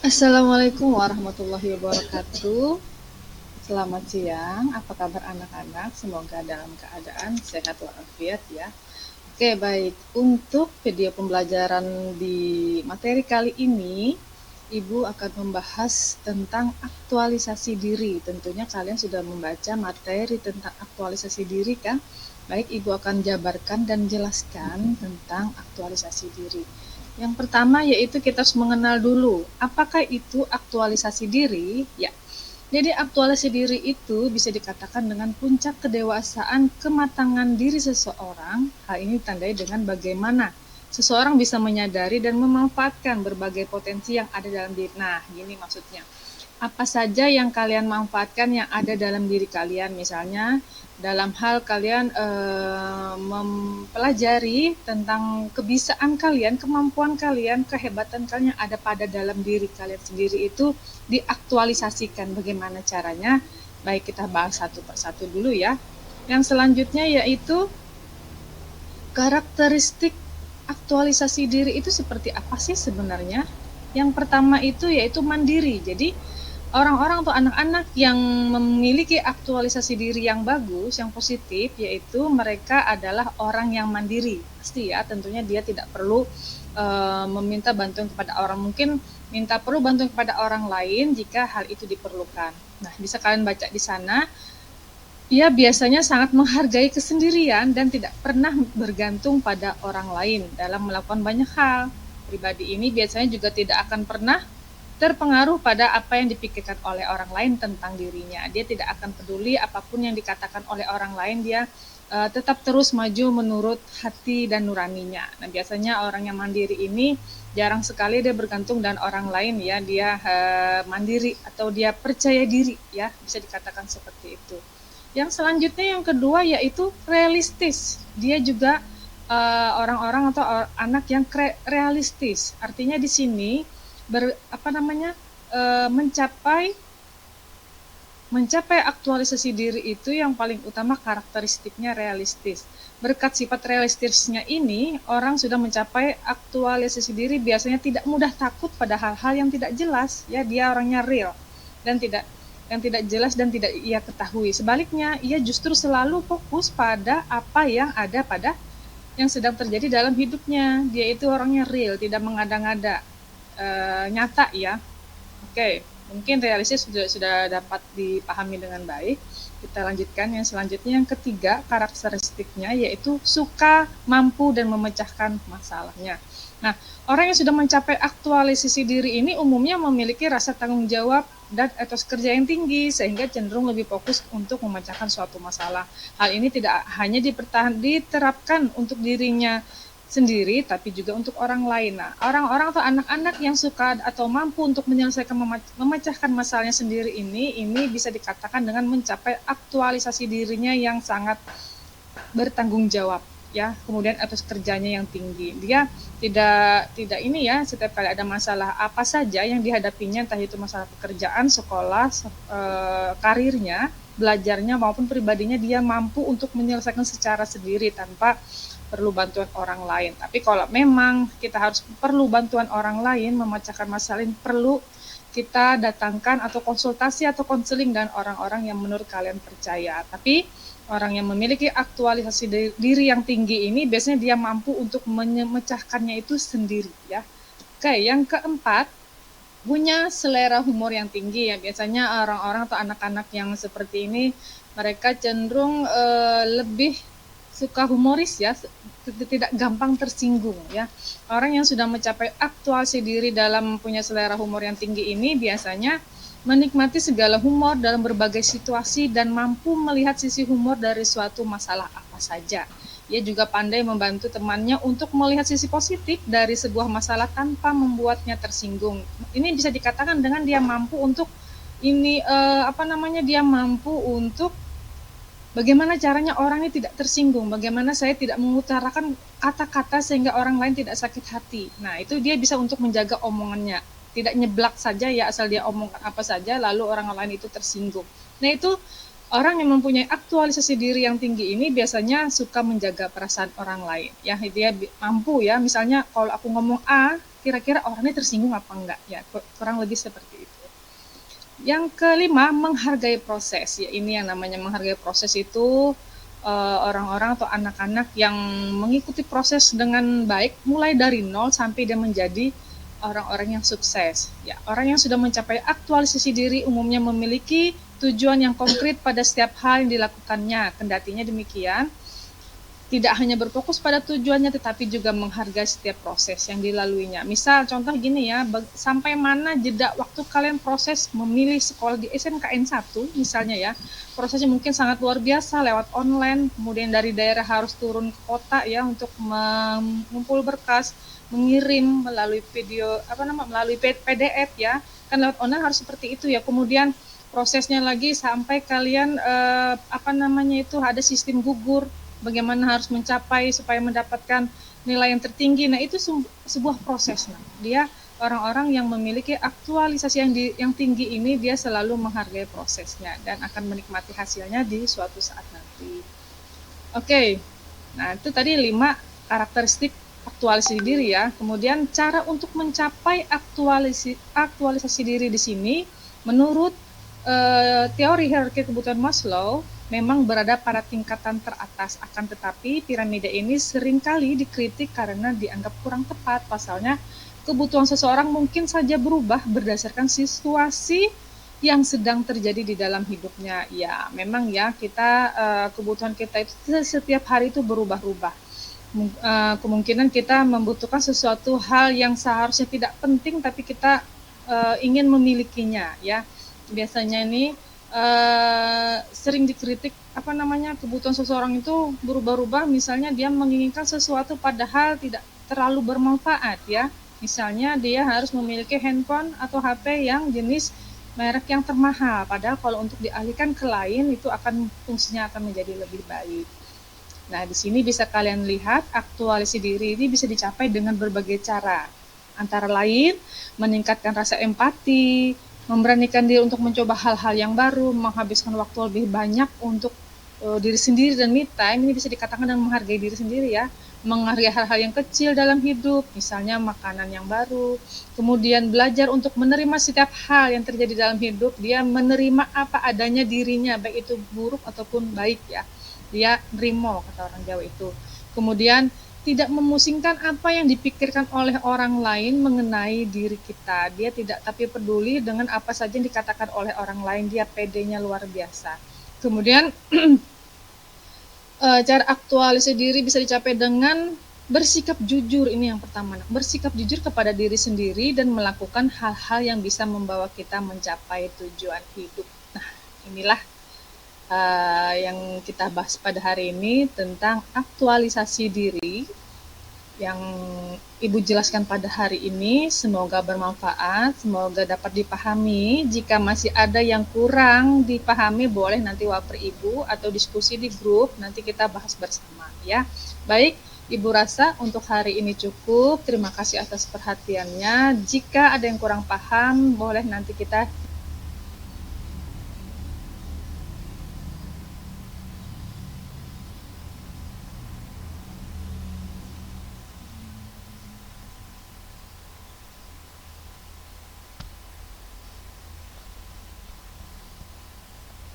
Assalamualaikum warahmatullahi wabarakatuh. Selamat siang, apa kabar anak-anak? Semoga dalam keadaan sehat walafiat ya. Oke, baik. Untuk video pembelajaran di materi kali ini, Ibu akan membahas tentang aktualisasi diri. Tentunya kalian sudah membaca materi tentang aktualisasi diri kan? Baik, Ibu akan jabarkan dan jelaskan tentang aktualisasi diri. Yang pertama yaitu kita harus mengenal dulu, apakah itu aktualisasi diri? Ya, jadi aktualisasi diri itu bisa dikatakan dengan puncak kedewasaan kematangan diri seseorang. Hal ini ditandai dengan bagaimana seseorang bisa menyadari dan memanfaatkan berbagai potensi yang ada dalam diri. Nah, gini maksudnya. Apa saja yang kalian manfaatkan yang ada dalam diri kalian, misalnya dalam hal kalian mempelajari tentang kebisaan kalian, kemampuan kalian, kehebatan kalian yang ada pada dalam diri kalian sendiri itu diaktualisasikan. Bagaimana caranya? Baik, kita bahas satu persatu dulu ya. Yang selanjutnya yaitu karakteristik aktualisasi diri itu seperti apa sih sebenarnya? Yang pertama itu yaitu mandiri. Jadi orang-orang atau anak-anak yang memiliki aktualisasi diri yang bagus, yang positif, yaitu mereka adalah orang yang mandiri. Pasti ya, tentunya dia tidak perlu meminta bantuan kepada orang. Mungkin perlu bantuan kepada orang lain jika hal itu diperlukan. Nah, bisa kalian baca di sana. Ia biasanya sangat menghargai kesendirian dan tidak pernah bergantung pada orang lain dalam melakukan banyak hal. Pribadi ini biasanya juga tidak akan pernah terpengaruh pada apa yang dipikirkan oleh orang lain tentang dirinya. Dia tidak akan peduli apapun yang dikatakan oleh orang lain, dia tetap terus maju menurut hati dan nuraninya. Nah, biasanya orang yang mandiri ini jarang sekali dia bergantung dengan orang lain ya, dia mandiri atau dia percaya diri ya, bisa dikatakan seperti itu. Yang selanjutnya yang kedua yaitu realistis. Dia juga orang-orang atau anak yang realistis. Artinya di sini mencapai aktualisasi diri itu yang paling utama karakteristiknya realistis. Berkat sifat realistisnya ini, orang sudah mencapai aktualisasi diri biasanya tidak mudah takut pada hal-hal yang tidak jelas. Ya, dia orangnya real dan tidak jelas dan tidak ia ketahui. Sebaliknya, ia justru selalu fokus pada apa yang ada pada yang sedang terjadi dalam hidupnya. Dia itu orangnya real, tidak mengada-ngada. Nyata ya. Oke, mungkin realistis sudah dapat dipahami dengan baik. Kita lanjutkan yang selanjutnya, yang ketiga karakteristiknya yaitu suka, mampu, dan memecahkan masalahnya. Nah, orang yang sudah mencapai aktualisasi diri ini umumnya memiliki rasa tanggung jawab dan etos kerja yang tinggi sehingga cenderung lebih fokus untuk memecahkan suatu masalah. Hal ini tidak hanya diterapkan untuk dirinya sendiri tapi juga untuk orang lain. Nah, orang-orang atau anak-anak yang suka atau mampu untuk menyelesaikan memecahkan masalahnya sendiri ini bisa dikatakan dengan mencapai aktualisasi dirinya yang sangat bertanggung jawab ya, kemudian atas kerjanya yang tinggi. Dia tidak ini ya, setiap kali ada masalah apa saja yang dihadapinya, entah itu masalah pekerjaan, sekolah, karirnya, belajarnya maupun pribadinya, dia mampu untuk menyelesaikan secara sendiri tanpa perlu bantuan orang lain. Tapi kalau memang kita harus perlu bantuan orang lain memecahkan masalah ini, perlu kita datangkan atau konsultasi atau konseling dengan orang-orang yang menurut kalian percaya. Tapi orang yang memiliki aktualisasi diri yang tinggi ini biasanya dia mampu untuk memecahkannya itu sendiri ya. Oke, yang keempat, punya selera humor yang tinggi ya. Biasanya orang-orang atau anak-anak yang seperti ini mereka cenderung lebih suka humoris ya, tidak gampang tersinggung ya. Orang yang sudah mencapai aktualisasi diri dalam punya selera humor yang tinggi ini biasanya menikmati segala humor dalam berbagai situasi dan mampu melihat sisi humor dari suatu masalah apa saja. Ia juga pandai membantu temannya untuk melihat sisi positif dari sebuah masalah tanpa membuatnya tersinggung. Ini bisa dikatakan dengan dia mampu untuk dia mampu untuk bagaimana caranya orang ini tidak tersinggung, bagaimana saya tidak mengutarakan kata-kata sehingga orang lain tidak sakit hati. Nah, itu dia bisa untuk menjaga omongannya. Tidak nyeblak saja ya, asal dia omongkan apa saja lalu orang lain itu tersinggung. Nah, itu orang yang mempunyai aktualisasi diri yang tinggi ini biasanya suka menjaga perasaan orang lain. Ya, dia mampu ya, misalnya kalau aku ngomong A, kira-kira orangnya tersinggung apa enggak ya, kurang lebih seperti itu. Yang kelima, menghargai proses. Ya, ini yang namanya menghargai proses itu orang-orang atau anak-anak yang mengikuti proses dengan baik, mulai dari nol sampai dia menjadi orang-orang yang sukses. Ya, orang yang sudah mencapai aktualisasi diri umumnya memiliki tujuan yang konkret pada setiap hal yang dilakukannya. Kendatinya demikian, tidak hanya berfokus pada tujuannya tetapi juga menghargai setiap proses yang dilaluinya. Misal contoh gini ya, sampai mana jeda waktu kalian proses memilih sekolah di SMKN 1 misalnya ya. Prosesnya mungkin sangat luar biasa lewat online, kemudian dari daerah harus turun ke kota ya untuk mengumpul berkas, mengirim melalui melalui PDF ya. Kan lewat online harus seperti itu ya. Kemudian prosesnya lagi sampai kalian ada sistem gugur, bagaimana harus mencapai supaya mendapatkan nilai yang tertinggi. Nah, itu sebuah proses. Nah, dia orang-orang yang memiliki aktualisasi yang tinggi ini, dia selalu menghargai prosesnya dan akan menikmati hasilnya di suatu saat nanti. Oke. Nah, itu tadi 5 karakteristik aktualisasi diri ya. Kemudian cara untuk mencapai aktualisasi diri di sini menurut teori hierarki kebutuhan Maslow memang berada pada tingkatan teratas, akan tetapi piramida ini seringkali dikritik karena dianggap kurang tepat. Pasalnya, kebutuhan seseorang mungkin saja berubah berdasarkan situasi yang sedang terjadi di dalam hidupnya. Ya, memang ya, kebutuhan kita itu setiap hari itu berubah-ubah. Kemungkinan kita membutuhkan sesuatu hal yang seharusnya tidak penting, tapi kita ingin memilikinya, ya. Biasanya ini sering dikritik kebutuhan seseorang itu berubah-ubah, misalnya dia menginginkan sesuatu padahal tidak terlalu bermanfaat ya. Misalnya dia harus memiliki handphone atau HP yang jenis merek yang termahal, padahal kalau untuk dialihkan ke lain itu fungsinya akan menjadi lebih baik. Nah, di sini bisa kalian lihat aktualisasi diri ini bisa dicapai dengan berbagai cara. Antara lain meningkatkan rasa empati, memberanikan diri untuk mencoba hal-hal yang baru, menghabiskan waktu lebih banyak untuk diri sendiri dan me time. Ini bisa dikatakan dengan menghargai diri sendiri ya, menghargai hal-hal yang kecil dalam hidup, misalnya makanan yang baru, kemudian belajar untuk menerima setiap hal yang terjadi dalam hidup, dia menerima apa adanya dirinya, baik itu buruk ataupun baik ya, dia nerimo kata orang Jawa itu. Kemudian tidak memusingkan apa yang dipikirkan oleh orang lain mengenai diri kita. Dia tidak tapi peduli dengan apa saja yang dikatakan oleh orang lain. Dia pedenya luar biasa. Kemudian cara aktualisasi diri bisa dicapai dengan bersikap jujur. Ini yang pertama. Bersikap jujur kepada diri sendiri dan melakukan hal-hal yang bisa membawa kita mencapai tujuan hidup. Nah, inilah yang kita bahas pada hari ini tentang aktualisasi diri yang Ibu jelaskan pada hari ini. Semoga bermanfaat, semoga dapat dipahami. Jika masih ada yang kurang dipahami, boleh nanti waper Ibu atau diskusi di grup, nanti kita bahas bersama ya. Baik, Ibu rasa untuk hari ini cukup. Terima kasih atas perhatiannya. Jika ada yang kurang paham, boleh nanti kita